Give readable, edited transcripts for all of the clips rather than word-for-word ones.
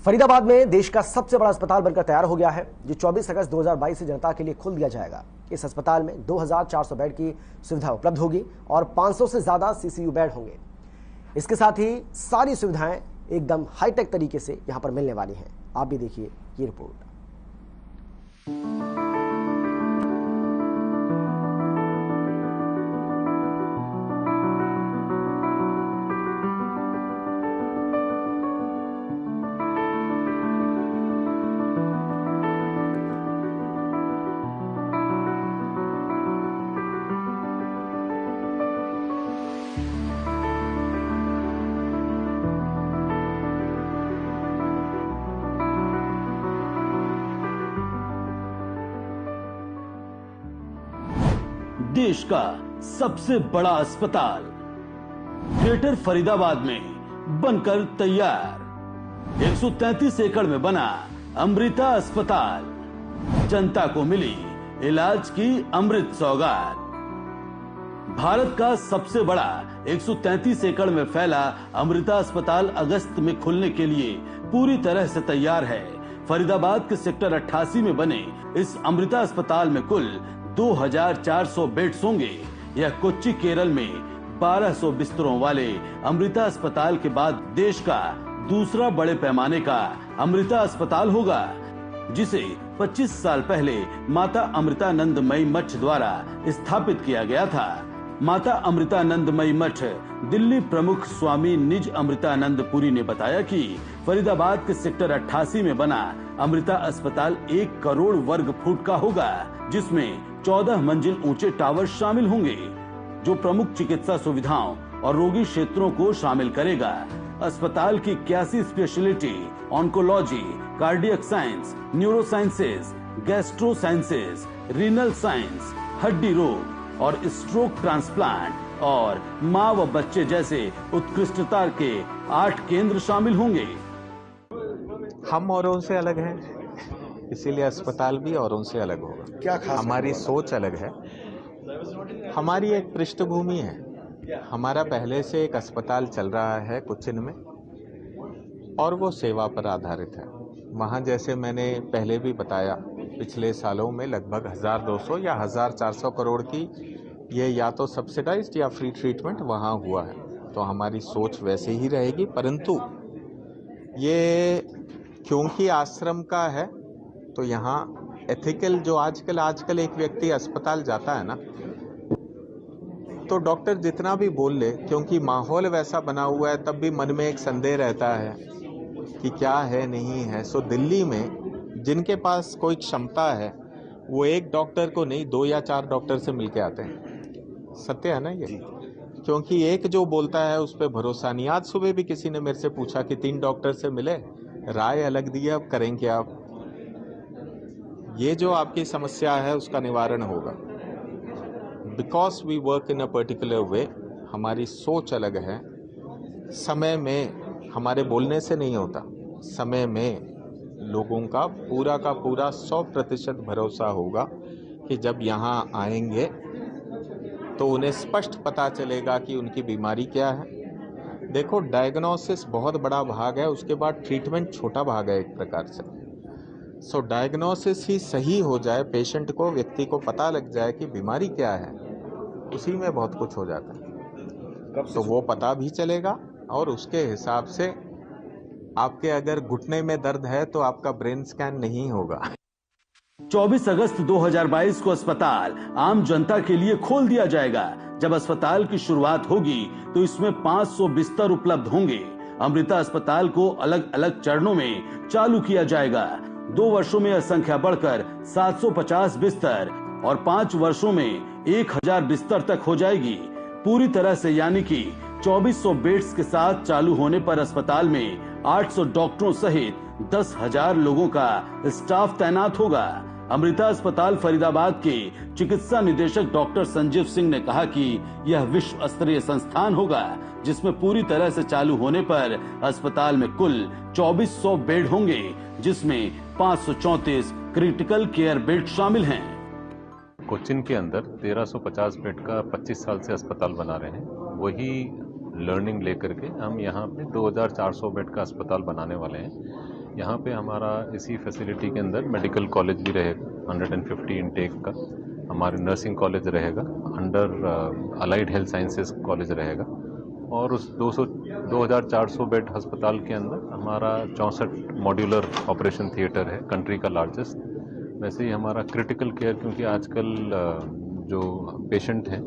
फरीदाबाद में देश का सबसे बड़ा अस्पताल बनकर तैयार हो गया है, जो 24 अगस्त 2022 से जनता के लिए खोल दिया जाएगा। इस अस्पताल में 2400 बेड की सुविधा उपलब्ध होगी और 500 से ज्यादा सीसीयू बेड होंगे। इसके साथ ही सारी सुविधाएं एकदम हाईटेक तरीके से यहां पर मिलने वाली हैं। आप भी देखिए ये रिपोर्ट। देश का सबसे बड़ा अस्पताल ग्रेटर फरीदाबाद में बनकर तैयार। 133 एकड़ में बना अमृता अस्पताल, जनता को मिली इलाज की अमृत सौगात। भारत का सबसे बड़ा 133 एकड़ में फैला अमृता अस्पताल अगस्त में खुलने के लिए पूरी तरह से तैयार है। फरीदाबाद के सेक्टर 88 में बने इस अमृता अस्पताल में कुल 2400 बेड्स होंगे। यह कोच्चि केरल में 1200 बिस्तरों वाले अमृता अस्पताल के बाद देश का दूसरा बड़े पैमाने का अमृता अस्पताल होगा, जिसे 25 साल पहले माता अमृतानंदमयी मठ द्वारा स्थापित किया गया था। माता अमृतानंदमयी मठ दिल्ली प्रमुख स्वामी निज अमृतानंद पुरी ने बताया कि फरीदाबाद के सेक्टर 88 में बना अमृता अस्पताल 1 करोड़ वर्ग फुट का होगा, जिसमें 14 मंजिल ऊंचे टावर शामिल होंगे, जो प्रमुख चिकित्सा सुविधाओं और रोगी क्षेत्रों को शामिल करेगा। अस्पताल की 81 speciality oncology, cardiac science, neuro sciences, gastro sciences, renal science, हड्डी रोग और स्ट्रोक ट्रांसप्लांट और माँ व बच्चे जैसे उत्कृष्टता के 8 केंद्र शामिल होंगे। हम औरों से अलग हैं, इसीलिए अस्पताल भी औरों से अलग होगा। क्या खास हमारी सोच अलग है। हमारी एक पृष्ठभूमि है। हमारा पहले से एक अस्पताल चल रहा है कोच्चिन में और वो सेवा पर आधारित है। वहाँ जैसे मैंने पहले भी बताया, पिछले सालों में लगभग 1200 या 1400 करोड़ की ये या तो सब्सिडाइज्ड या फ्री ट्रीटमेंट वहाँ हुआ है। तो हमारी सोच वैसे ही रहेगी, परंतु ये क्योंकि आश्रम का है तो यहाँ एथिकल जो आजकल एक व्यक्ति अस्पताल जाता है ना, तो डॉक्टर जितना भी बोल ले, क्योंकि माहौल वैसा बना हुआ है, तब भी मन में एक संदेह रहता है कि क्या है नहीं है। सो दिल्ली में जिनके पास कोई क्षमता है वो एक डॉक्टर को नहीं 2 या 4 डॉक्टर से मिलके आते हैं। सत्य है ना ये? क्योंकि एक जो बोलता है उस पर भरोसा नहीं। आज सुबह भी किसी ने मेरे से पूछा कि 3 डॉक्टर से मिले, राय अलग दी, अब करें क्या आप? ये जो आपकी समस्या है उसका निवारण होगा। Because we work in a particular way, हमारी सोच अलग है। समय में हमारे बोलने से नहीं होता, समय में लोगों का पूरा 100% भरोसा होगा कि जब यहाँ आएंगे तो उन्हें स्पष्ट पता चलेगा कि उनकी बीमारी क्या है। देखो, डायग्नोसिस बहुत बड़ा भाग है, उसके बाद ट्रीटमेंट छोटा भाग है एक प्रकार से। सो डायग्नोसिस ही सही हो जाए, पेशेंट को, व्यक्ति को पता लग जाए कि बीमारी क्या है, उसी में बहुत कुछ हो जाता है। तो वो पता भी चलेगा और उसके हिसाब से आपके अगर घुटने में दर्द है तो आपका ब्रेन स्कैन नहीं होगा। 24 अगस्त 2022 को अस्पताल आम जनता के लिए खोल दिया जाएगा। जब अस्पताल की शुरुआत होगी तो इसमें 500 बिस्तर उपलब्ध होंगे। अमृता अस्पताल को अलग अलग चरणों में चालू किया जाएगा। 2 वर्षों में यह संख्या बढ़कर 750 बिस्तर और 5 वर्षों में 1000 बिस्तर तक हो जाएगी पूरी तरह से, यानी कि 2400 बेड्स के साथ चालू होने पर अस्पताल में 800 डॉक्टरों सहित 10,000 लोगों का स्टाफ तैनात होगा। अमृता अस्पताल फरीदाबाद के चिकित्सा निदेशक डॉक्टर संजीव सिंह ने कहा कि यह विश्व स्तरीय संस्थान होगा, जिसमें पूरी तरह से चालू होने पर अस्पताल में कुल 2400 बेड होंगे, जिसमें 534 क्रिटिकल केयर बेड शामिल हैं। कोच्चिन के अंदर 1350 बेड का 25 साल से अस्पताल बना रहे हैं। वही लर्निंग लेकर के हम यहाँ पे 2400 बेड का अस्पताल बनाने वाले हैं। यहाँ पे हमारा इसी फैसिलिटी के अंदर मेडिकल कॉलेज भी रहेगा, 150 इनटेक का, हमारे नर्सिंग कॉलेज रहेगा, under allied health sciences college रहेगा, और उस 2400 बेड अस्पताल के अंदर हमारा 64 मॉड्यूलर ऑपरेशन थिएटर है, कंट्री का लार्जेस्ट। वैसे ही हमारा क्रिटिकल केयर, क्योंकि आजकल जो पेशेंट हैं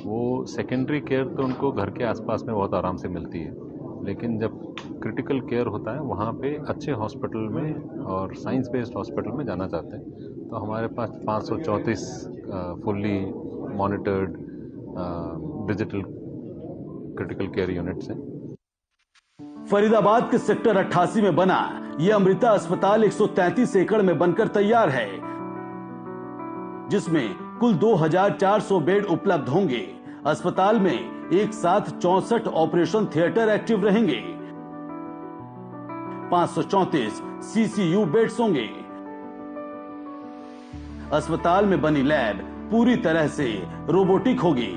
वो सेकेंडरी केयर तो उनको घर के आसपास में बहुत आराम से मिलती है, लेकिन जब क्रिटिकल केयर होता है वहाँ पे अच्छे हॉस्पिटल में और साइंस बेस्ड हॉस्पिटल में जाना चाहते हैं। तो हमारे पास 534 fully monitored digital critical care units हैं। फरीदाबाद के सेक्टर 88 में बना यह अमृता अस्पताल 133 एकड़ में बनकर तैयार है, जिसमें कुल 2400 बेड उपलब्ध होंगे। अस्पताल में एक साथ 64 ऑपरेशन थिएटर एक्टिव रहेंगे, 534 सीसीयू बेड्स होंगे। अस्पताल में बनी लैब पूरी तरह से रोबोटिक होगी।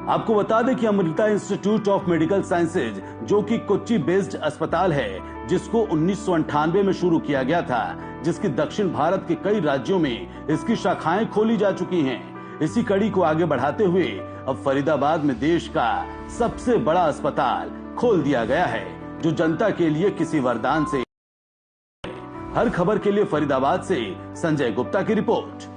आपको बता दें कि Amrita institute of medical sciences, जो कि कोच्चि बेस्ड अस्पताल है, जिसको 1998 में शुरू किया गया था, जिसकी दक्षिण भारत के कई राज्यों में इसकी शाखाएं खोली जा चुकी हैं। इसी कड़ी को आगे बढ़ाते हुए अब फरीदाबाद में देश का सबसे बड़ा अस्पताल खोल दिया गया है, जो जनता के लिए किसी वरदान से। हर खबर के लिए फरीदाबाद से संजय गुप्ता की रिपोर्ट।